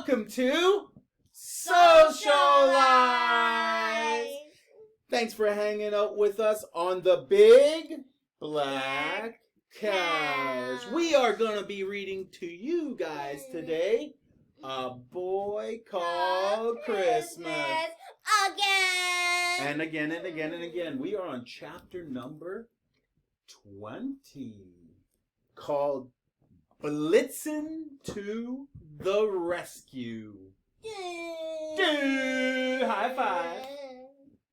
welcome to Socialize. Thanks for hanging out with us on the Big Black Couch. We are going to be reading to you guys today A Boy Called Christmas. Again. And again and again and again. We are on chapter number 20 called Blitzen to the Rescue. High five.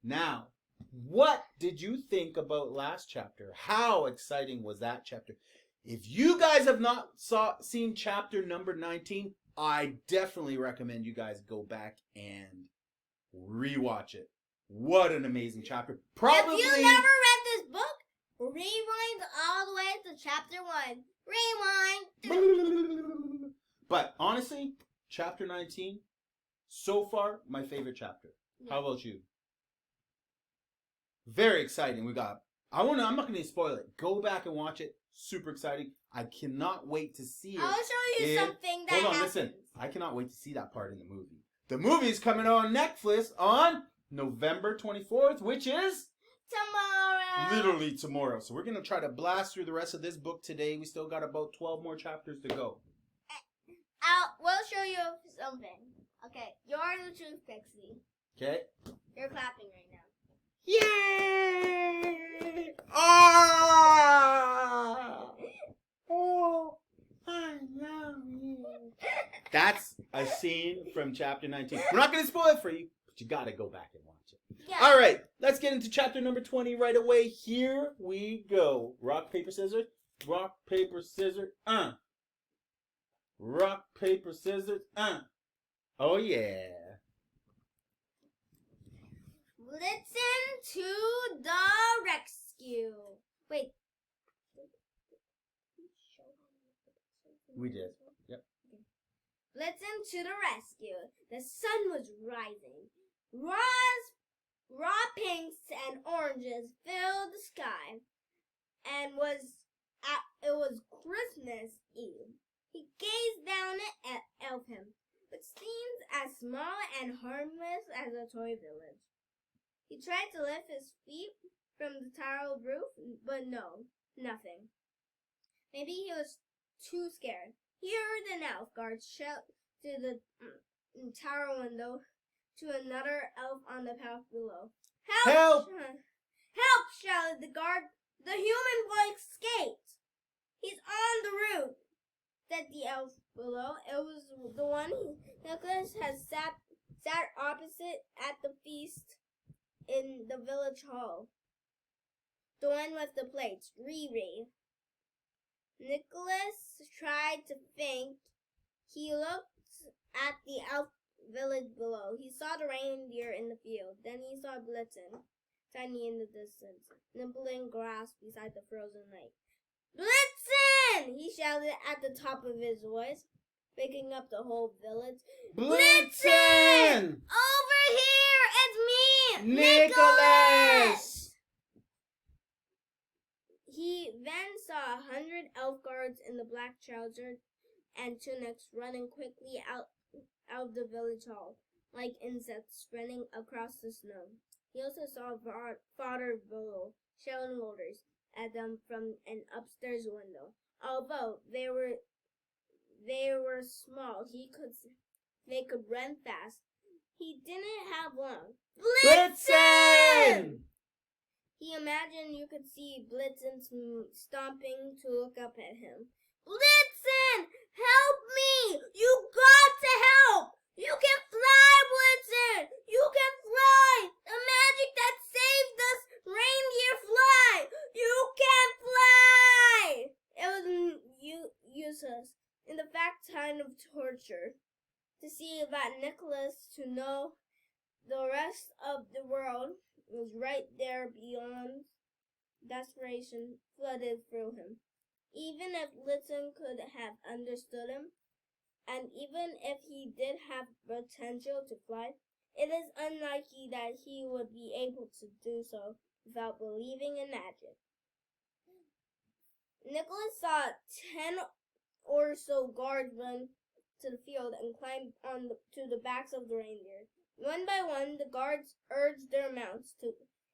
Now, what did you think about last chapter? How exciting was that chapter? If you guys have not seen chapter number 19, I definitely recommend you guys go back and rewatch it. What an amazing chapter. Probably. If you never read this book, rewind all the way to chapter 1. Rewind. But honestly, chapter 19, so far, my favorite chapter. Yeah. How about you? Very exciting. I'm not going to spoil it. Go back and watch it. Super exciting. I cannot wait to see it. I'll show you something that happens. Hold on, listen. I cannot wait to see that part in the movie. The movie is coming on Netflix on November 24th, which is tomorrow. Literally tomorrow. So we're going to try to blast through the rest of this book today. We still got about 12 more chapters to go. We'll show you something. Okay, you're the truth, Pixie. Okay. You're clapping right now. Yay! Oh! Oh, I love you. That's a scene from chapter 19. We're not going to spoil it for you, but you got to go back and watch it. Yeah. All right, let's get into chapter number 20 right away. Here we go. Rock, paper, scissors. Rock, paper, scissors. Rock, paper, scissors. Oh, yeah. Blitzen to the rescue. Wait. We did. Yep. Okay. Blitzen to the rescue. The sun was rising. Raw pinks and oranges filled the sky. And it was Christmas Eve. He gazed down at Elfham, which seemed as small and harmless as a toy village. He tried to lift his feet from the tiled roof, but no, nothing. Maybe he was too scared. He heard an elf guard shout through the tower window to another elf on the path below. Help! Help! Shouted the guard. The human boy escaped. He's on the roof, said the elf below. It was the one Nicholas had sat opposite at the feast in the village hall. The one with the plates, Riri. Nicholas tried to think. He looked at the elf village below. He saw the reindeer in the field. Then he saw Blitzen, tiny in the distance, nibbling grass beside the frozen lake. Blitzen! He shouted at the top of his voice, waking up the whole village. Blitzen! Over here! It's me! Nicholas! He then saw 100 elf guards in the black trousers and tunics running quickly out of the village hall, like insects sprinting across the snow. He also saw Father Volo shouting orders at them from an upstairs window. Although they were small, they could run fast. He didn't have long. Blitzen! He imagined you could see Blitzen stomping to look up at him. Blitzen! Help me! You got to help! You can fly, Blitzen! You can fly! The magic that saved us, reindeer fly! You can fly! It was useless, in the fact, kind of torture, to see that Nicholas, to know the rest of the world was right there beyond. Desperation flooded through him. Even if Blitzen could have understood him, and even if he did have potential to fly, it is unlikely that he would be able to do so without believing in magic. Nicholas saw 10 or so guardsmen to the field and climbed to the backs of the reindeer. One by one, the guards urged their mounts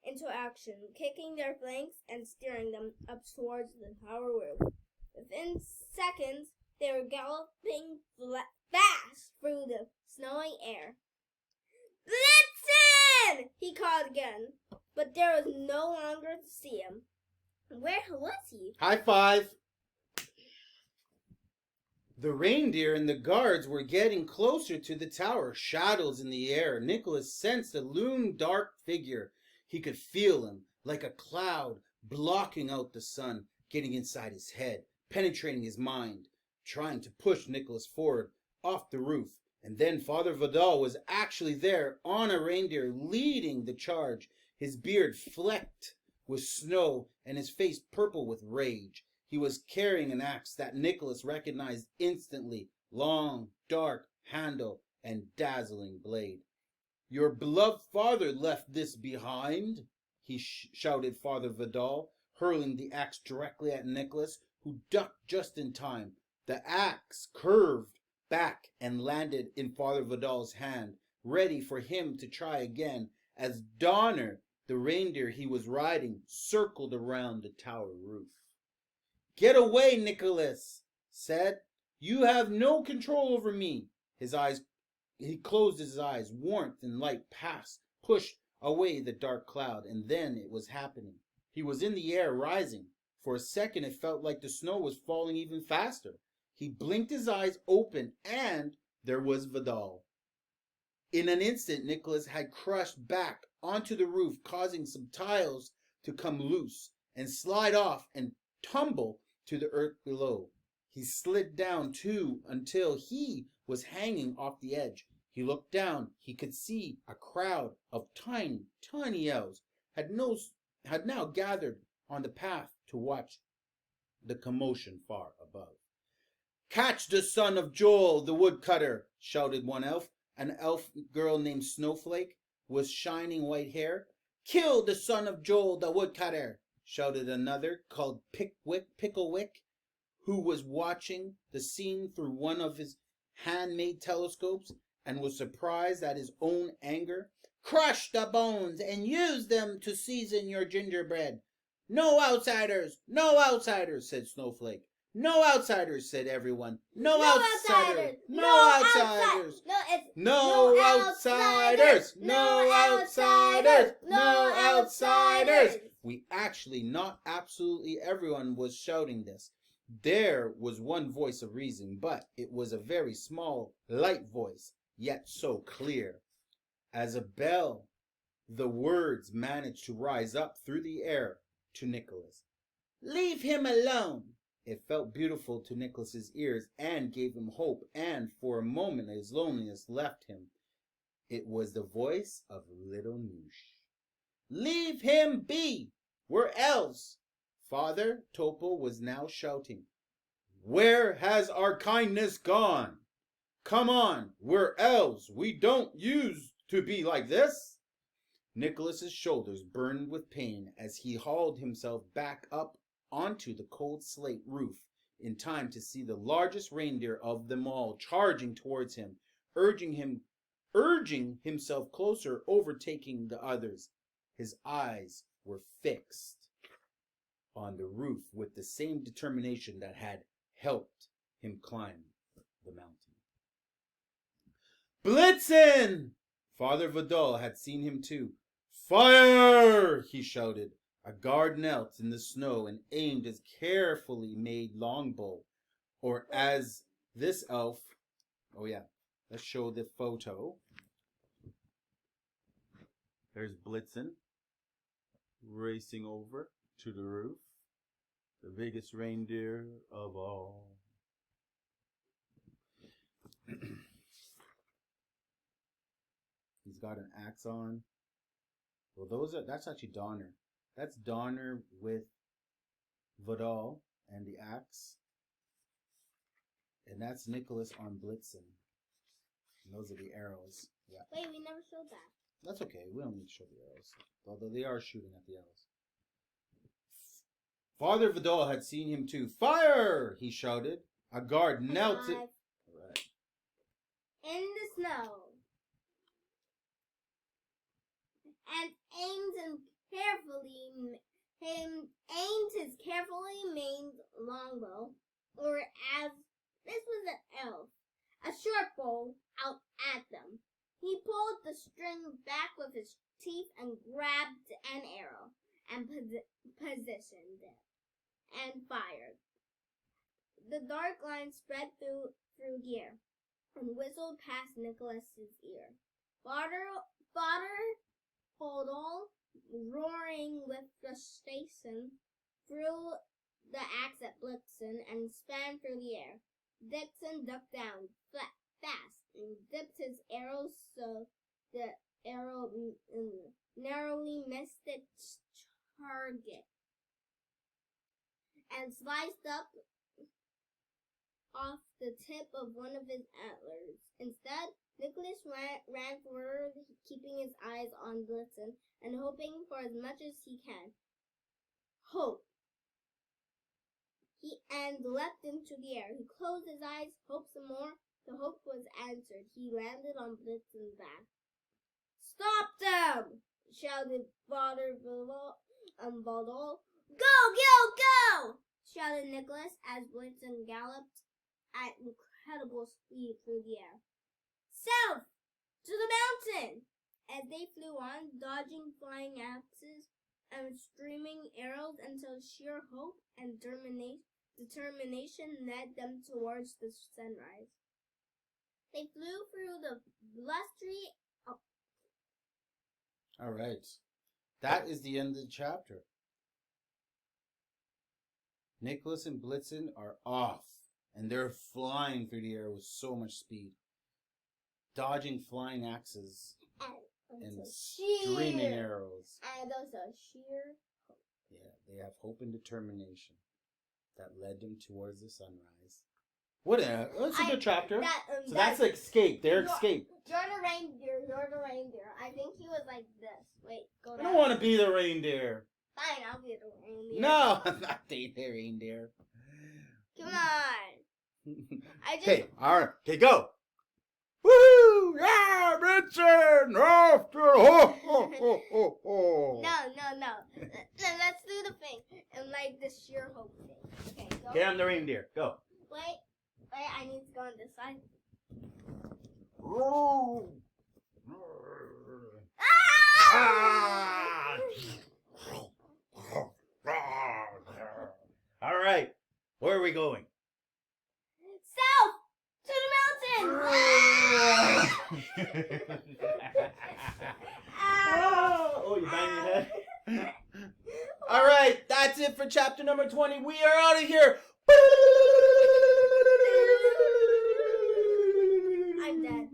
into action, kicking their flanks and steering them up towards the tower roof. Within seconds, they were galloping fast through the snowy air. "Blitzen!" he called again, but there was no longer to see him. Where was he? High five! The reindeer and the guards were getting closer to the tower, shadows in the air. Nicholas sensed a looming dark figure. He could feel him, like a cloud, blocking out the sun, getting inside his head, penetrating his mind, trying to push Nicholas forward off the roof. And then Father Vidal was actually there on a reindeer, leading the charge, his beard flecked with snow and his face purple with rage. He was carrying an axe that Nicholas recognized instantly, long, dark handle and dazzling blade. "Your beloved father left this behind," he shouted Father Vidal, hurling the axe directly at Nicholas, who ducked just in time. The axe curved back and landed in Father Vidal's hand, ready for him to try again, as Donner, the reindeer he was riding, circled around the tower roof. "Get away," Nicholas said. "You have no control over me." He closed his eyes. Warmth and light pushed away the dark cloud, and then it was happening. He was in the air, rising. For a second, it felt like the snow was falling even faster. He blinked his eyes open, and there was Vidal. In an instant, Nicholas had crushed back onto the roof, causing some tiles to come loose and slide off and tumble to the earth below. He slid down too until he was hanging off the edge. He looked down. He could see a crowd of tiny, tiny elves had now gathered on the path to watch the commotion far above. "Catch the son of Joel, the woodcutter!" shouted one elf. An elf girl named Snowflake with shining white hair. "Kill the son of Joel, the woodcutter!" shouted another called Picklewick, who was watching the scene through one of his handmade telescopes and was surprised at his own anger. "Crush the bones and use them to season your gingerbread." "No outsiders! No outsiders!" said Snowflake. "No outsiders!" said everyone. "No outsiders! No outsiders! No outsiders! No outsiders! No outsiders! Not absolutely everyone was shouting this. There was one voice of reason, but it was a very small, light voice, yet so clear. As a bell, the words managed to rise up through the air to Nicholas. "Leave him alone!" It felt beautiful to Nicholas's ears and gave him hope, and for a moment his loneliness left him. It was the voice of little Noosh. "Leave him be! We're elves!" Father Topal was now shouting. "Where has our kindness gone? Come on, we're elves. We don't use to be like this." Nicholas's shoulders burned with pain as he hauled himself back up onto the cold slate roof in time to see the largest reindeer of them all charging towards him, urging himself closer, overtaking the others. His eyes were fixed on the roof with the same determination that had helped him climb the mountain. "Blitzen!" Father Vidal had seen him too. "Fire!" he shouted. A guard knelt in the snow and aimed his carefully made longbow, or as this elf, let's show the photo. There's Blitzen racing over to the roof, the biggest reindeer of all. He's got an axe on. Well, that's actually Donner. That's Donner with Vidal and the axe. And that's Nicholas on Blitzen. And those are the arrows. Yeah. Wait, we never showed that. That's okay. We don't need to show the arrows. Although they are shooting at the elves. Father Vidal had seen him too. "Fire!" he shouted. A guard knelt. Right. in the snow and aimed his carefully made longbow, or as this was an elf, a short bow, out at them. He pulled the string back with his teeth and grabbed an arrow and positioned it and fired. The dark line spread through the air and whistled past Nicholas's ear. Father Hodel, roaring with frustration, threw the axe at Blitzen and span through the air. Blitzen ducked down fast and dipped his arrow so the arrow narrowly missed its target and sliced up off the tip of one of his antlers. Instead, Nicholas ran forward, keeping his eyes on Blitzen and hoping for as much as he can. Hope. He leapt into the air. He closed his eyes, hoped some more. The hope was answered. He landed on Blitzen's back. "Stop them!" shouted Father Bodol. Go! Shouted Nicholas as Blitzen galloped at incredible speed through the air. "South! To the mountain!" As they flew on, dodging flying axes and streaming arrows until sheer hope and determination led them towards the sunrise. They flew through the blustery... All right. That is the end of the chapter. Nicholas and Blitzen are off, and they're flying through the air with so much speed, dodging flying axes and streaming arrows. And also sheer hope. Yeah, they have hope and determination that led them towards the sunrise. That's a good chapter. So that's escape. Their escape. You're the reindeer. I think he was like this. Wait, go I down. don't want to be the reindeer. Fine, I'll be the reindeer. No, I'm not the reindeer. Come on. Okay, all right. Okay, go. Woo! Yeah, Richard! Off to ho, ho, ho, ho, ho. No. Let's do the thing. And like the sheer hope thing. Okay, go. Okay, I'm the reindeer. Go. Wait, I need to go on this side. Ah! All right. Where are we going? South! To the mountain! Oh, you banged your head? All right. That's it for chapter number 20. We are out of here. I'm dead.